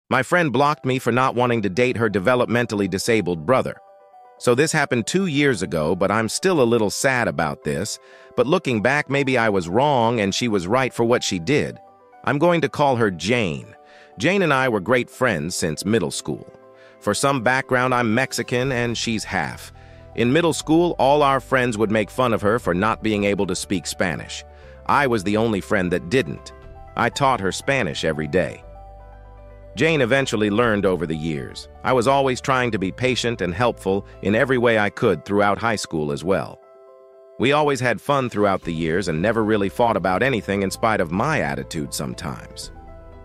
My friend blocked me for not wanting to date her developmentally disabled brother. So this happened 2 years ago, but I'm still a little sad about this. But looking back, maybe I was wrong and she was right for what she did. I'm going to call her Jane. Jane and I were great friends since middle school. For some background, I'm Mexican and she's half. In middle school, all our friends would make fun of her for not being able to speak Spanish. I was the only friend that didn't. I taught her Spanish every day. Jane eventually learned over the years. I was always trying to be patient and helpful in every way I could throughout high school as well. We always had fun throughout the years and never really fought about anything in spite of my attitude sometimes.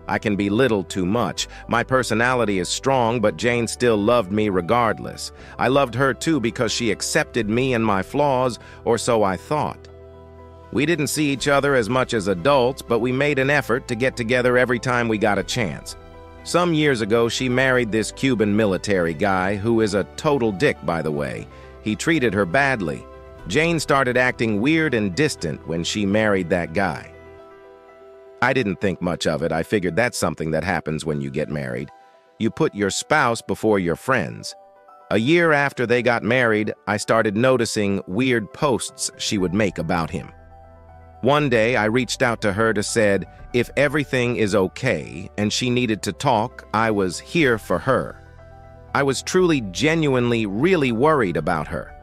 I can be little too much. My personality is strong, but Jane still loved me regardless. I loved her too because she accepted me and my flaws, or so I thought. We didn't see each other as much as adults, but we made an effort to get together every time we got a chance. Some years ago, she married this Cuban military guy who is a total dick, by the way. He treated her badly. Jane started acting weird and distant when she married that guy. I didn't think much of it. I figured that's something that happens when you get married. You put your spouse before your friends. A year after they got married, I started noticing weird posts she would make about him. One day, I reached out to her to said, if everything is okay and she needed to talk, I was here for her. I was truly, genuinely, really worried about her.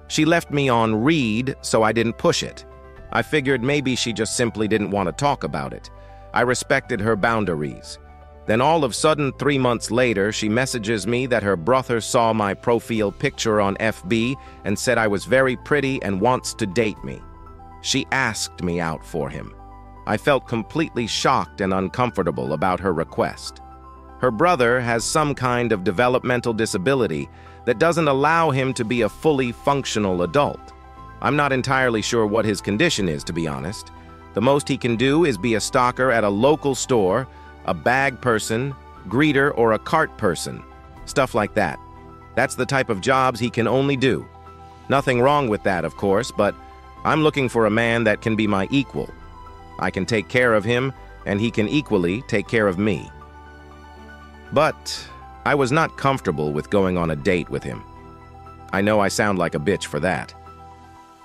She left me on read, so I didn't push it. I figured maybe she just simply didn't want to talk about it. I respected her boundaries. Then all of a sudden, 3 months later, she messages me that her brother saw my profile picture on FB and said I was very pretty and wants to date me. She asked me out for him. I felt completely shocked and uncomfortable about her request. Her brother has some kind of developmental disability that doesn't allow him to be a fully functional adult. I'm not entirely sure what his condition is, to be honest. The most he can do is be a stalker at a local store, a bag person, greeter, or a cart person. Stuff like that. That's the type of jobs he can only do. Nothing wrong with that, of course, but I'm looking for a man that can be my equal. I can take care of him, and he can equally take care of me. But I was not comfortable with going on a date with him. I know I sound like a bitch for that.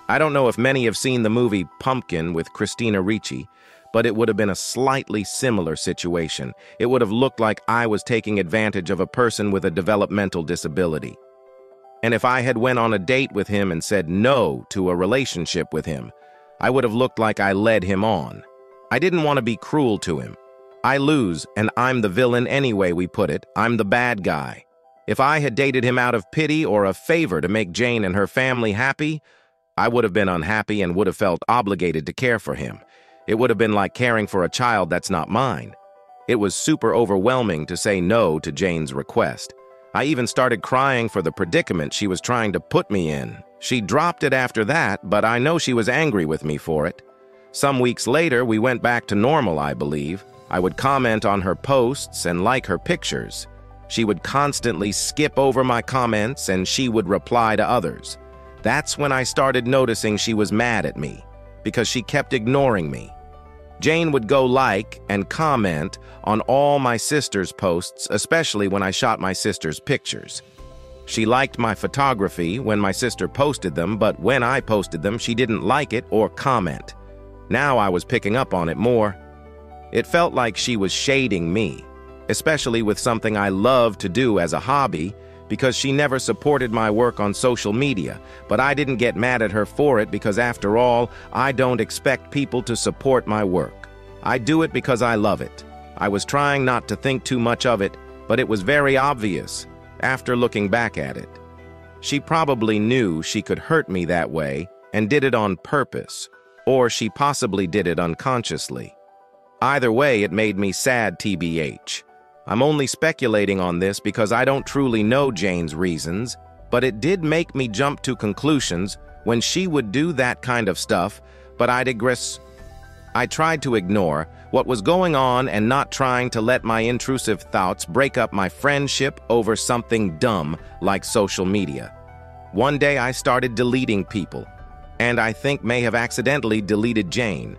I don't know if many have seen the movie Pumpkin with Christina Ricci, but it would have been a slightly similar situation. It would have looked like I was taking advantage of a person with a developmental disability. And if I had went on a date with him and said no to a relationship with him, I would have looked like I led him on. I didn't want to be cruel to him. I lose, and I'm the villain anyway we put it. I'm the bad guy. If I had dated him out of pity or a favor to make Jane and her family happy, I would have been unhappy and would have felt obligated to care for him. It would have been like caring for a child that's not mine. It was super overwhelming to say no to Jane's request. I even started crying for the predicament she was trying to put me in. She dropped it after that, but I know she was angry with me for it. Some weeks later, we went back to normal, I believe. I would comment on her posts and like her pictures. She would constantly skip over my comments and she would reply to others. That's when I started noticing she was mad at me, because she kept ignoring me. Jane would go like and comment on all my sister's posts, especially when I shot my sister's pictures. She liked my photography when my sister posted them, but when I posted them, she didn't like it or comment. Now I was picking up on it more. It felt like she was shading me, especially with something I love to do as a hobby, because she never supported my work on social media, but I didn't get mad at her for it because after all, I don't expect people to support my work. I do it because I love it. I was trying not to think too much of it, but it was very obvious after looking back at it. She probably knew she could hurt me that way and did it on purpose, or she possibly did it unconsciously. Either way, it made me sad, TBH. I'm only speculating on this because I don't truly know Jane's reasons, but it did make me jump to conclusions when she would do that kind of stuff, but I digress. I tried to ignore what was going on and not trying to let my intrusive thoughts break up my friendship over something dumb like social media. One day I started deleting people, and I think may have accidentally deleted Jane.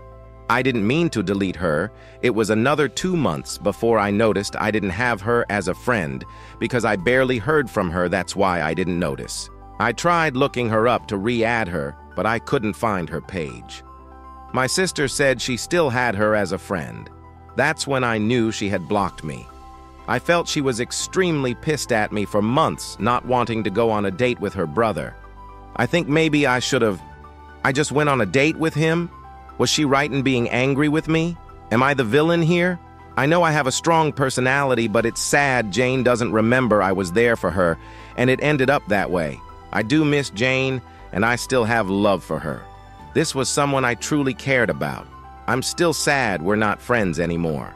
I didn't mean to delete her. It was another 2 months before I noticed I didn't have her as a friend because I barely heard from her. That's why I didn't notice. I tried looking her up to re-add her, but I couldn't find her page. My sister said she still had her as a friend. That's when I knew she had blocked me. I felt she was extremely pissed at me for months, not wanting to go on a date with her brother. I think maybe I just went on a date with him? Was she right in being angry with me? Am I the villain here? I know I have a strong personality, but it's sad Jane doesn't remember I was there for her, and it ended up that way. I do miss Jane, and I still have love for her. This was someone I truly cared about. I'm still sad we're not friends anymore.